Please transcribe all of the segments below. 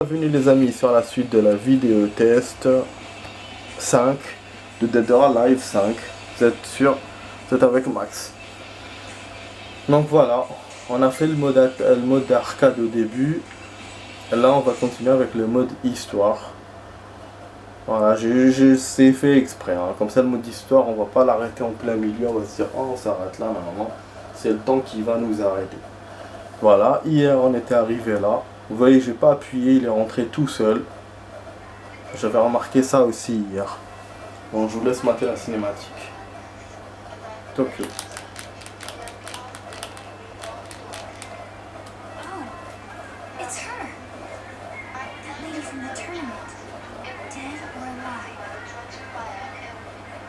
Bienvenue les amis sur la suite de la vidéo test 5 de Dead or Alive 5. Vous êtes sûr? Vous êtes avec Max. Donc voilà, on a fait le mode arcade au début. Et là on va continuer avec le mode histoire. Voilà, c'est fait exprès, hein. Comme ça le mode histoire on va pas l'arrêter en plein milieu, on va se dire oh on s'arrête là, non, c'est le temps qui va nous arrêter. Voilà, hier on était arrivé là. Vous voyez, j'ai pas appuyé, il est rentré tout seul. J'avais remarqué ça aussi hier. Bon, je vous laisse mater la cinématique. Tokyo.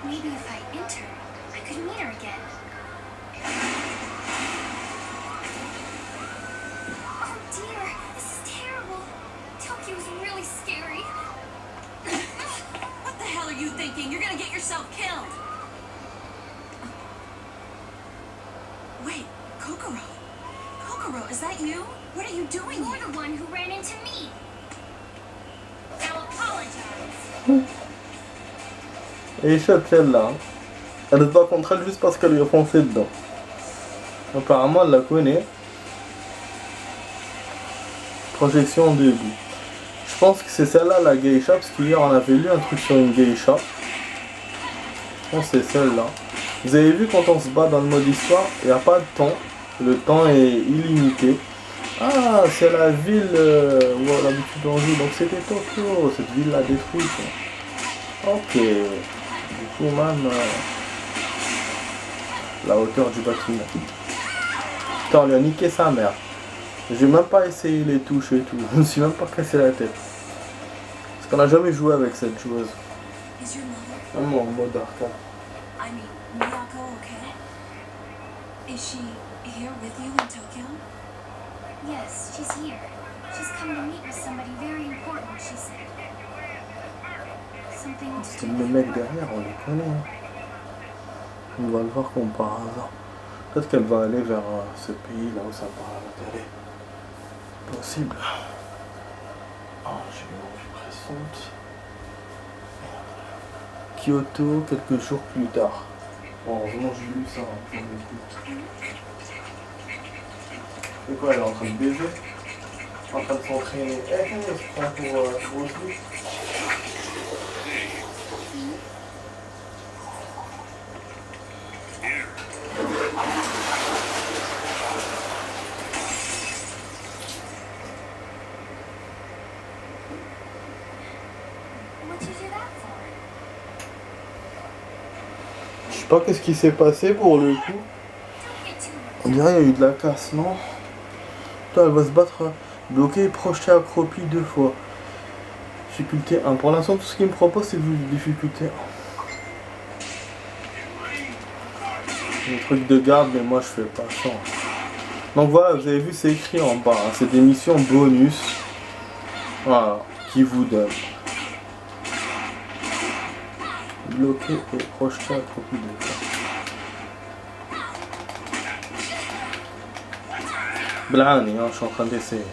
Maybe if I enter, I could meet her again. Oh dear, this is terrible. Tokyo's really scary. What the hell are you thinking? You're gonna get yourself killed. Wait, Kokoro. Kokoro, is that you? What are you doing here? You're the one who ran into me. Now apologize. Et celle-là, elle se bat contre elle juste parce qu'elle lui a foncé dedans. Apparemment, elle la connaît. Projection de début. Je pense que c'est celle-là la geisha, parce qu'hier on avait lu un truc sur une geisha. Je pense que c'est celle-là. Vous avez vu quand on se bat dans le mode histoire, il n'y a pas de temps. Le temps est illimité. Ah, c'est la ville où on a l'habitude on joue. Donc c'était Tokyo, cette ville-là détruite. Ok. Du coup, même la hauteur du bâtiment. Putain, on lui a niqué sa mère. J'ai même pas essayé les touches et tout. Je me suis même pas cassé la tête. Parce qu'on a jamais joué avec cette joueuse. Même en mode arcade. I mean, Miyako, okay? Is she here with you in Tokyo? Yes, she's here. She's come to meet with somebody very important, she said. Something to C'est do le with mec work. derrière, on les connaît. Hein. On va le voir comme par hasard. Peut-être qu'elle va aller vers ce pays là où ça parle à la télé. Possible. Oh, j'ai une envie pressante. Kyoto, quelques jours plus tard. Bon, heureusement j'ai lu ça. Hein, c'est quoi, elle est en train de baiser? En train de s'entraîner. Elle se prend pour aussi. What'd you do that for? Je sais pas qu'est-ce qui s'est passé pour le coup. Don't get too On dirait qu'il y a eu de la casse, non? Putain, elle va se battre bloquée, projetée, accroupie 2 fois. Difficulté 1. Pour l'instant, tout ce qu'il me propose, c'est difficulté 1. Le truc de garde, mais moi je fais pas ça. Donc voilà, vous avez vu, c'est écrit en bas. Hein. C'est des missions bonus. Voilà, qui vous donnent. Bloqué et projeté, accroupi 2 fois. Blani, hein, je suis en train d'essayer.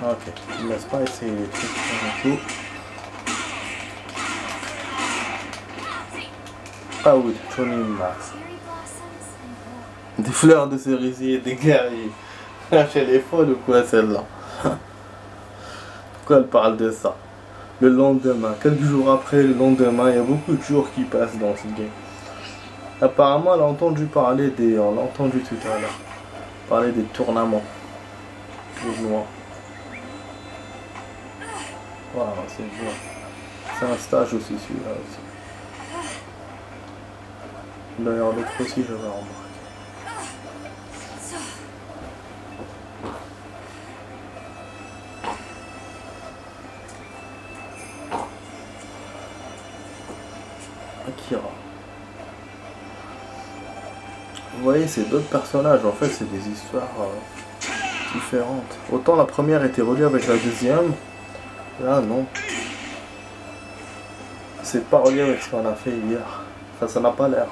Ok, je ne laisse pas essayer les trucs et tout. Ah oui, Johnny Max. cherry blossoms and war. Des fleurs de cerisier, des guerriers. Elle est folle ou quoi celle-là? Pourquoi elle parle de ça? Le lendemain, quelques jours après le lendemain, il y a beaucoup de jours qui passent dans ce game. Apparemment, elle a entendu parler des... On l'a entendu tout à l'heure. Parler des tournements. Tournois. Waouh, c'est bien. C'est un stage aussi celui-là aussi. D'ailleurs, l'autre aussi, j'avais remarqué. Akira. Vous voyez, c'est d'autres personnages. En fait, c'est des histoires différentes. Autant la première était reliée avec la deuxième. Là, non. C'est pas relié avec ce qu'on a fait hier. Enfin, ça n'a pas l'air.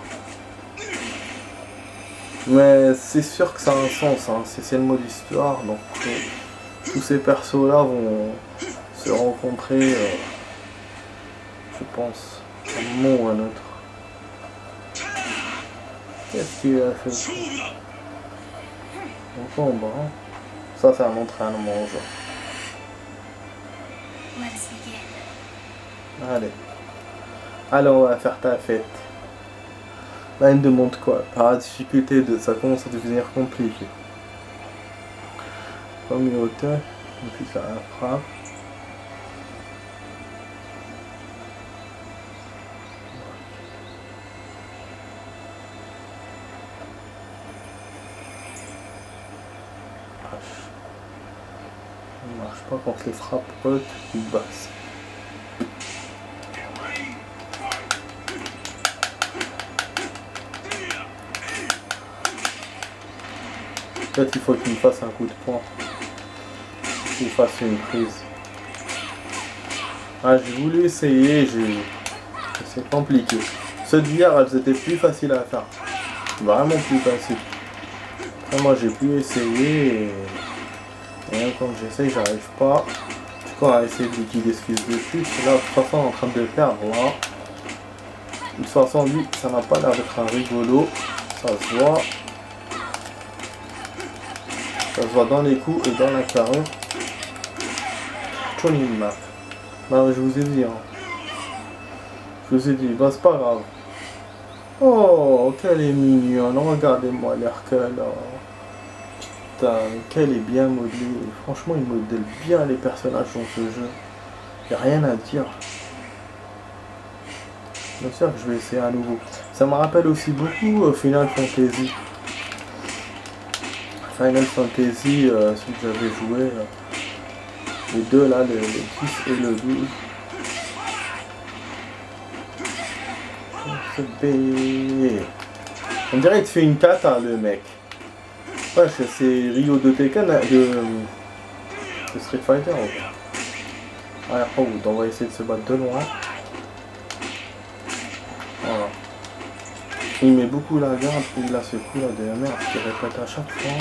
Mais c'est sûr que ça a un sens, hein. C'est le mode histoire, donc tous ces persos-là vont se rencontrer, je pense, à un moment ou à un autre. Qu'est-ce qu'il a fait? On combat, hein. Ça, c'est un entraînement, genre. Let's begin. Allez. Alors, on va faire ta fête. Là, il me demande quoi? Ah, difficulté 2, ça commence à devenir compliqué. Premier hauteur, et puis ça frappe. Ça ne marche pas contre les frappes hautes ou basses. Peut-être qu'il faut qu'il me fasse un coup de poing. Qu'il fasse une prise. Ah, j'ai voulu essayer, c'est compliqué. Ceux d'hier, elles étaient plus faciles à faire. Vraiment plus faciles. Après, moi, j'ai pu essayer et même quand j'essaye, j'arrive pas. Du coup, on a essayé de liquider ce fils de pute. Là, de toute façon, on est en train de le perdre. Là. De toute façon, lui, ça n'a pas l'air d'être un rigolo. Ça se voit. Ça se voit dans les coups et dans la carrure. Chonima. Bah, je vous ai dit, hein. Je vous ai dit, bah, c'est pas grave. Oh, qu'elle est mignonne. Regardez-moi l'air qu'elle a. Putain, qu'elle est bien modelée. Franchement, il modèle bien les personnages dans ce jeu. Y a rien à dire. Bien sûr que je vais essayer à nouveau. Ça me rappelle aussi beaucoup Final Fantasy. Final Fantasy, celui que j'avais joué. Les deux là, le 10 et le 12. On dirait qu'il te fait une cata le mec. Ouais, c'est Ryo de Tekken de Street Fighter. Ouais, oh, on va essayer de se battre de loin. Voilà. Il met beaucoup la garde et il a ce coup là de merde qui répète à chaque fois.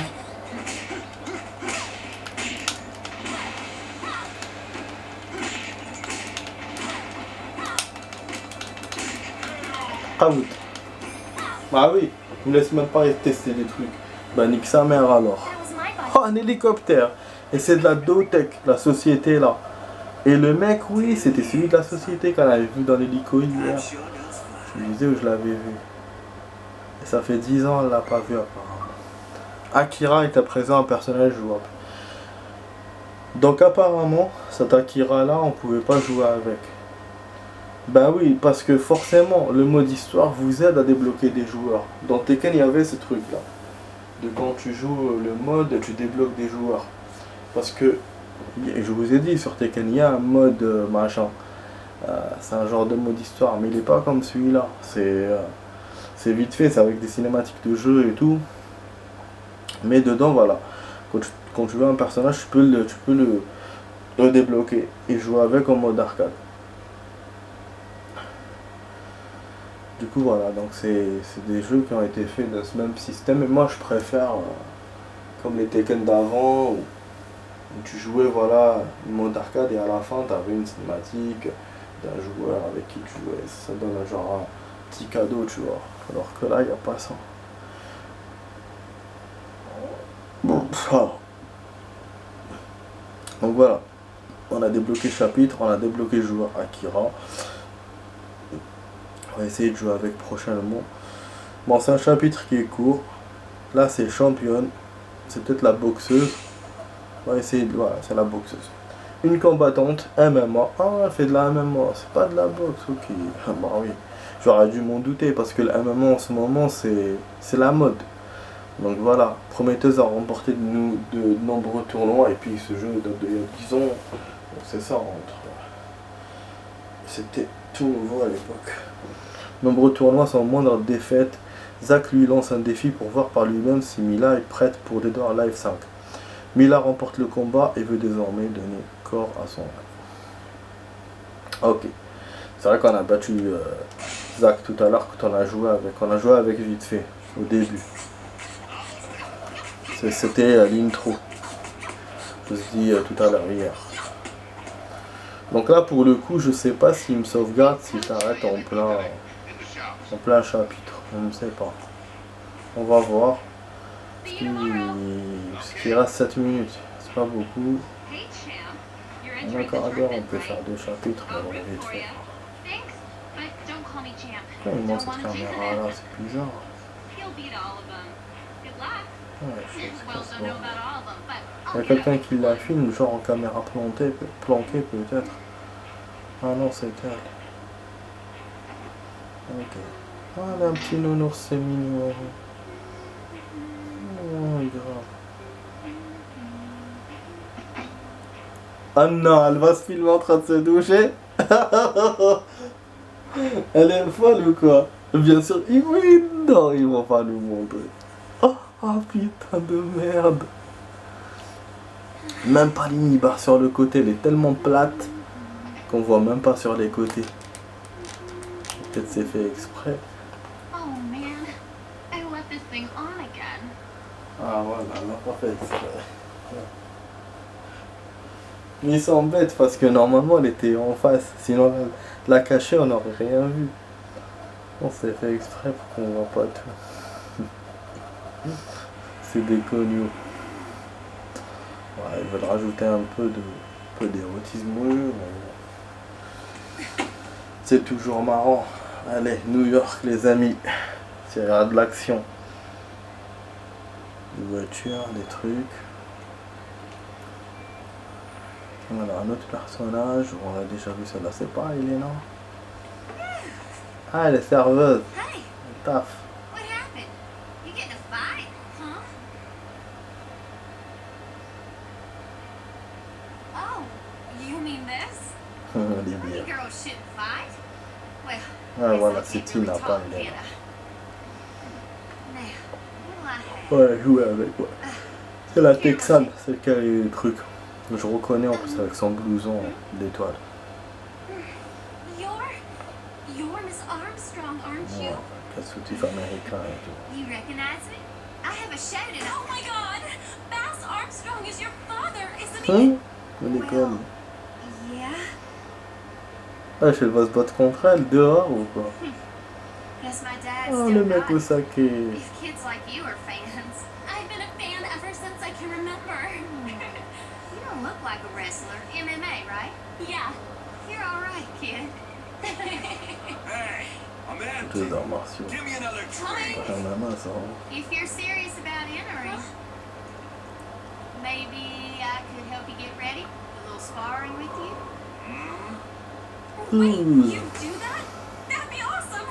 Out. Bah oui, il me laisse même pas tester des trucs. Bah nique sa mère alors. That was my body. Oh, un hélicoptère. Et c'est de la Dotech, la société là. Et le mec, oui, c'était celui de la société qu'on avait vu dans l'hélico hier. Je me disais où je l'avais vu. Et ça fait 10 ans, elle l'a pas vu apparemment. Akira est à présent un personnage jouable. Donc apparemment, cet Akira là, on pouvait pas jouer avec. Bah oui, parce que forcément, le mode histoire vous aide à débloquer des joueurs. Dans Tekken, il y avait ce truc là. De quand tu joues le mode, tu débloques des joueurs. Parce que, je vous ai dit, sur Tekken, il y a un mode machin. C'est un genre de mode histoire, mais il n'est pas comme celui-là. C'est vite fait, c'est avec des cinématiques de jeu et tout. Mais dedans, voilà. Quand tu veux un personnage, tu peux le débloquer et jouer avec en mode arcade. Du coup, voilà, donc c'est des jeux qui ont été faits de ce même système. Et moi, je préfère, comme les Tekken d'avant, où tu jouais, voilà, le mode arcade et à la fin, tu avais une cinématique d'un joueur avec qui tu jouais. Ça donne genre un petit cadeau, tu vois. Alors que là, il n'y a pas ça. Bon, ça. Donc voilà, on a débloqué le chapitre, on a débloqué le joueur Akira. On va essayer de jouer avec prochainement. Bon, c'est un chapitre qui est court. Là, c'est championne. C'est peut-être la boxeuse. On va essayer de... Voilà, c'est la boxeuse. Une combattante MMA. Ah, elle fait de la MMA. C'est pas de la boxe, ok. Bah oui. J'aurais dû m'en douter parce que le MMA en ce moment, c'est la mode. Donc voilà. Prometteuse a remporté de nombreux tournois. Et puis ce jeu date d'il y a 10 ans. Donc c'est ça. C'était tout nouveau à l'époque. Nombreux tournois sans moindre défaite. Zack lui lance un défi pour voir par lui-même si Mila est prête pour Dead or Alive 5. Mila remporte le combat et veut désormais donner corps à son rêve. Ok. C'est vrai qu'on a battu Zack tout à l'heure quand on a joué avec. On a joué avec vite fait, au début. C'était l'intro. Je me suis dit tout à l'heure hier. Donc là pour le coup je sais pas s'il me sauvegarde si j'arrête en plein chapitre. Je ne sais pas. On va voir. Parce qu'il reste 7 minutes. C'est pas beaucoup. En un quart d'heure on peut faire 2 chapitres, mais on va vite faire. Pourquoi il monte cette caméra là? C'est bizarre. Ouais, je sais que c'est pas ça. Il y a quelqu'un qui la filme, genre en caméra planquée peut-être. Ah non, c'est elle. Ok. Ah, elle a un petit nounours, c'est mignon. Oh, grave. Ah non, elle va se filmer en train de se doucher. Elle est folle ou quoi? Bien sûr, oui, non, ils vont pas nous montrer. Oh putain de merde. Même pas les mini-barres sur le côté, elle est tellement plate qu'on voit même pas sur les côtés. Peut-être c'est fait exprès. Oh man, I left this thing on again. Ah voilà, elle l'a pas fait exprès. Mais ils sont bêtes parce que normalement elle était en face. Sinon la cachée on n'aurait rien vu. On s'est fait exprès pour qu'on voit pas tout. C'est des cognous. Ouais, ils veulent rajouter un peu d'érotisme. C'est toujours marrant. Allez, New York les amis. Il y a de l'action. Des voitures, des trucs. Voilà, un autre personnage. On a déjà vu celle-là. C'est pas Elena. Ah, elle est serveuse. Hey, Elle taffe. what happened? You get in a fight, huh? Oh, you mean this? Elle est bien. Girls shouldn't fight. Well, Ah guess voilà, I c'est can't really Tina, talk, pas can Elena. I? Now, what'll I have? Ouais, jouer avec, ouais. C'est la Texane, celle qui a les trucs. Je reconnais en plus avec son blouson d'étoile. You're Miss Armstrong, aren't you? Ouais, avec un soutif américain et tout. You recognize me? I have a show tonight. Oh my god! Bass Armstrong is your father, isn't he? Hein? On déconne. Yeah. Ah, elle va se battre contre elle dehors ou quoi? Guess my dad Oh, still le mec got au it. saké. If kids like you are fans, I've been a fan ever since I can remember. you don't look like a wrestler. MMA, right? Yeah. You're all right, kid. Hey, I'm empty. Deux arts martiaux. Give me another drink. Pas un main, ça. If you're serious about entering, maybe I could help you get ready. A little sparring with you. Wait, Ooh. you do that? That'd be awesome!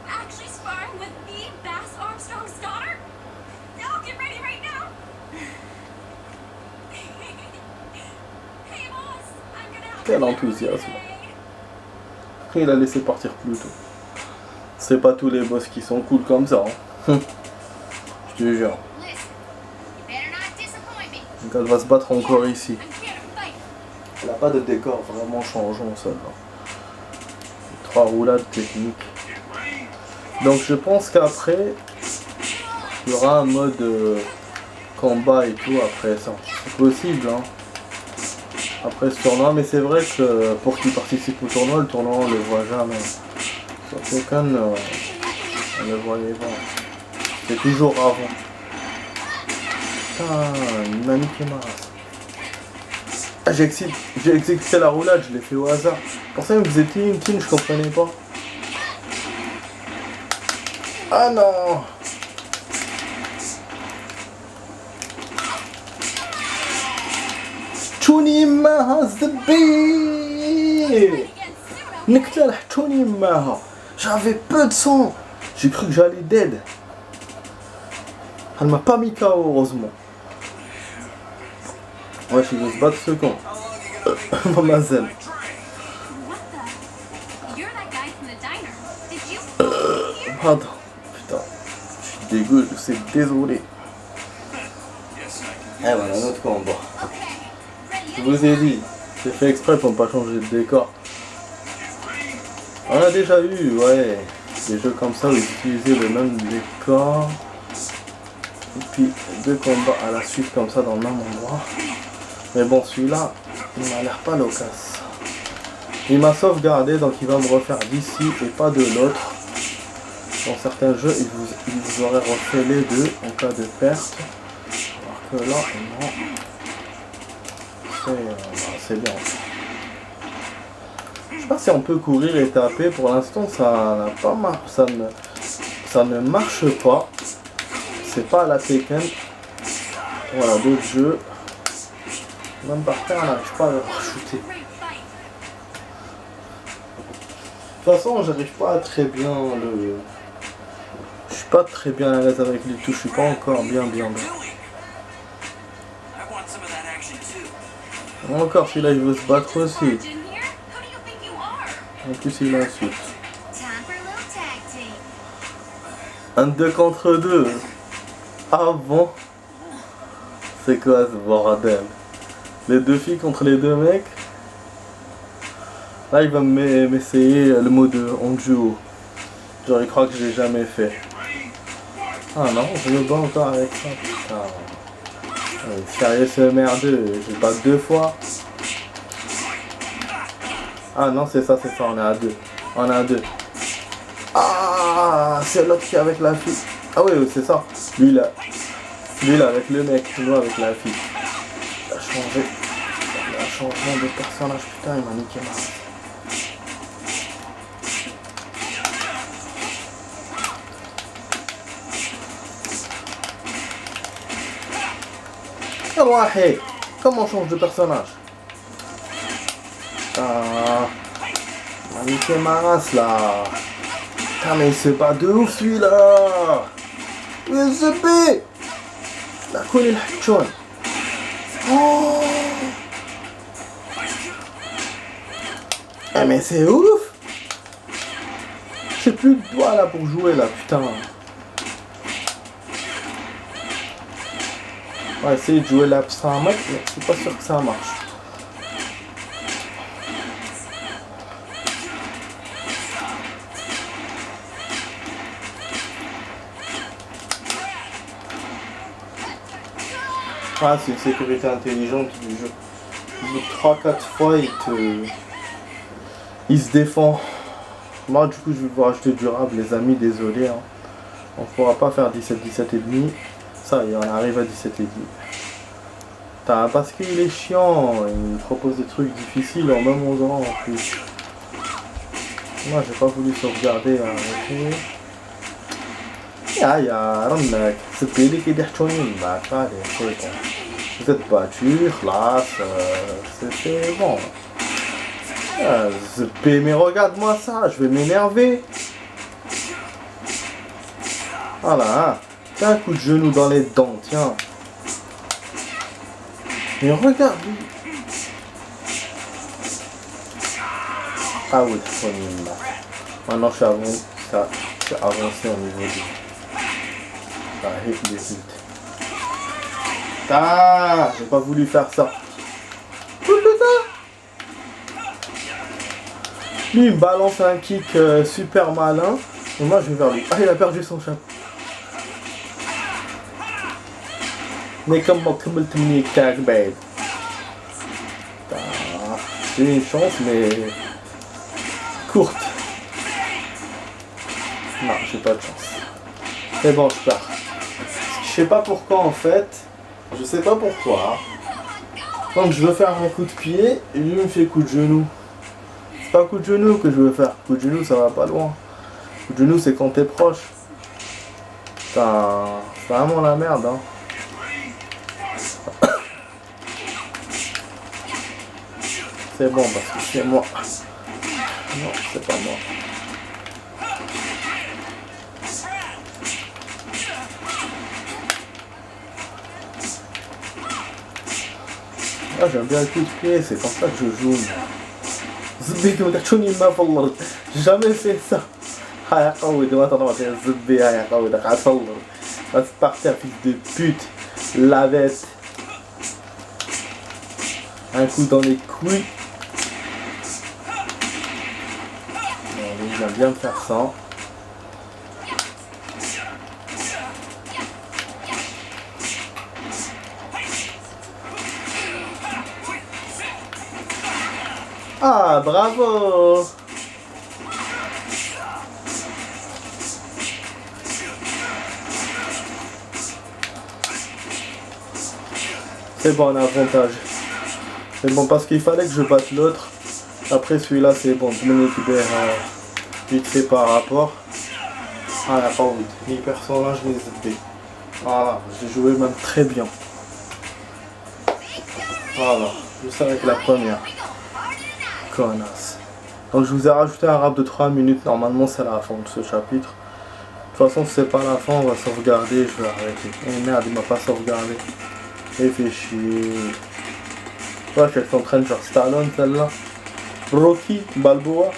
Actually sparring with the Bass Armstrong's daughter? I'll get ready right now! Hey boss, I'm gonna have Quel to enthousiasme. today. Il a laissé partir plus tôt. C'est pas tous les boss qui sont cool comme ça. Hein. Je te jure. Listen, you better not disappoint me. Donc elle va se battre encore ici. I'm here to fight. Elle n'a pas de décor vraiment changeant celle-là. 3 roulades techniques. Donc je pense qu'après, il y aura un mode combat et tout après ça. C'est possible hein. Après ce tournoi, mais c'est vrai que pour qu'ils participent au tournoi, le tournoi on le voit jamais. Sur Tekken, on le voyait pas. C'est toujours avant. Putain, une mamie qui marche. Ah, j'ai exécuté la roulade, je l'ai fait au hasard. Pour ça, vous étiez une team, je comprenais pas. Ah non! تشوني معها الزبي نقتل تشوني معها. J'avais peu de sang. J'ai cru que j'allais dead. Elle m'a pas mis KO heureusement. Ouais, je vais se battre ce con. Mademoiselle. What the? You're that guy from the diner. Did you here? Pardon. Putain. Je suis dégueu, je sais, désolé. Eh voilà, notre combat. Okay, ready? Je vous ai dit, c'est fait exprès pour ne pas changer de décor. On a déjà eu, ouais, des jeux comme ça où ils utilisaient le même décor. Et puis 2 combats à la suite comme ça dans le même endroit. Mais bon, celui-là, il m'a l'air pas loquace. Il m'a sauvegardé, donc il va me refaire d'ici et pas de l'autre. Dans certains jeux, il vous aurait refait les deux en cas de perte. Alors que là, non. C'est bien. Je sais pas si on peut courir et taper. Pour l'instant, ça n'a pas marché. Ça ne marche pas. C'est pas à la Tekken. Voilà, d'autres jeux. Même par terre, on n'arrive pas à le shooter. De toute façon, j'arrive pas à très bien le... Je suis pas très bien à l'aise avec les touches, je suis pas encore bien. Encore celui-là, il veut se battre aussi. En plus, il insulte. Un 2 contre 2. Ah bon? C'est quoi ce bordel? Les 2 filles contre les 2 mecs? Là, il va m'essayer le mode en duo. Genre, il croit que je l'ai jamais fait. Ah non, je me bats encore avec ça, putain. Sérieux, ce merdeux, je bats 2 fois. Ah non, c'est ça, on est à 2. On est à 2. Ah, c'est l'autre qui est avec la fille. Ah oui, c'est ça. Lui là avec le mec, nous avec la fille. Il a changé. Il a un changement de personnage, putain, il m'a niqué ma race. Comment on change de personnage? Ah, il m'a niqué ma race là. Putain, mais il se bat de ouf celui-là. Le ZP. La colle et la tchon. Oh. Eh mais c'est ouf. J'ai plus de doigts là pour jouer là, putain. On va essayer de jouer l'abstrait mec, mais je suis pas sûr que ça marche. Ah, c'est une sécurité intelligente du jeu. 3-4 fois, il se défend. Moi, du coup, je vais vous rajouter durable, les amis, désolé. Hein. On pourra pas faire 17,5. Ça y est, on arrive à 17,5. Parce qu'il est chiant, il me propose des trucs difficiles en même endroit en plus. Moi, j'ai pas voulu sauvegarder. يا رنك سبيلي كي يحشوني معك allez c'est bon. Vous êtes battu, classe, c'est bon. Mais regarde-moi ça, je vais m'énerver. Voilà, hein. Tiens un coup de genou dans les dents, tiens. Mais regarde. Ah oui, maintenant je suis avancé au niveau du... Ah, j'ai pas voulu faire ça. Lui il me balance un kick super malin. Et moi je vais vers lui. Ah, il a perdu son chapeau. Mais comment tu me niques, babe? J'ai eu une chance, mais courte. Non, j'ai pas de chance. C'est bon, je pars. Je sais pas pourquoi en fait. Je sais pas pourquoi. Donc je veux faire un coup de pied et lui me fait coup de genou. C'est pas coup de genou que je veux faire. Coup de genou ça va pas loin. Coup de genou c'est quand t'es proche. Putain, c'est vraiment la merde hein. C'est bon parce que c'est moi. Non, c'est pas moi. Ah, j'aime bien le coup de pied, c'est comme ça que je joue. J'ai jamais fait ça. Va te partir, fils de pute. Lavette. Un coup dans les couilles. Il vient bien me faire ça. Ah, bravo! C'est bon, on a avantage. C'est bon, parce qu'il fallait que je batte l'autre. Après celui-là, c'est bon. Je me récupère vite fait par rapport. Ah, il n'y a pas envie. Les personnages, je les ai. Voilà, j'ai joué même très bien. Voilà, juste avec la première. Connasse. Donc je vous ai rajouté un rap de 3 minutes. Normalement, c'est la fin de ce chapitre. De toute façon, si c'est pas la fin, on va sauvegarder. Je vais arrêter. Eh merde, il m'a pas sauvegardé. Et fait chier. Ouais, qu'elle s'entraîne genre Stallone, celle-là. Rocky Balboa.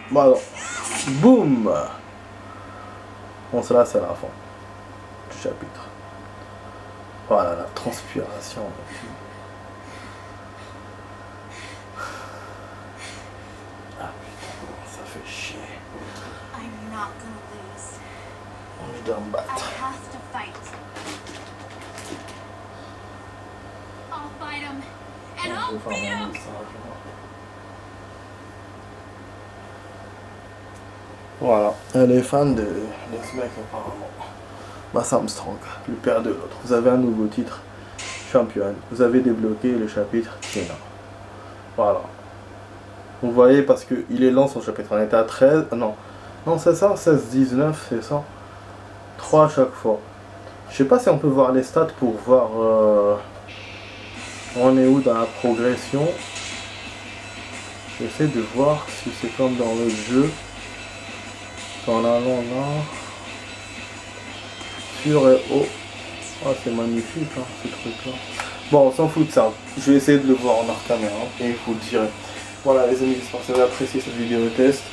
Bon alors. Boum. Bon, cela c'est la fin du chapitre. Voilà, la transpiration. Ah putain, ça fait chier. I'm not gonna lose. Je dois me I battre. have to fight. I'll fight him. And I'll beat him. Voilà, elle est fan de ce mec apparemment. Mass Armstrong, le père de l'autre. Vous avez un nouveau titre, championne. Vous avez débloqué le chapitre Tina. Voilà. Vous voyez, parce qu'il est lent son chapitre. On était à 13. Non, c'est ça, 16, 19, c'est ça. 3 à chaque fois. Je sais pas si on peut voir les stats pour voir on est où dans la progression. J'essaie de voir si c'est comme dans le jeu. En allant là. Sur et haut. Ah, c'est magnifique hein, ce truc là. Bon, on s'en fout de ça. Je vais essayer de le voir en hors caméra et je vous le dirai. Voilà les amis, j'espère que vous avez apprécié cette vidéo test.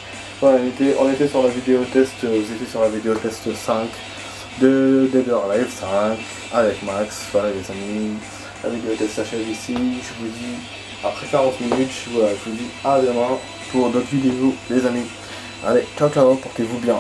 Voilà, on était sur la vidéo test, vous étiez sur la vidéo test 5 de Dead or Alive 5 avec Max. Voilà les amis, la vidéo test s'achève ici. Je vous dis après 40 minutes, voilà, je vous dis à demain pour d'autres vidéos les amis. Allez, ciao ciao, portez-vous bien.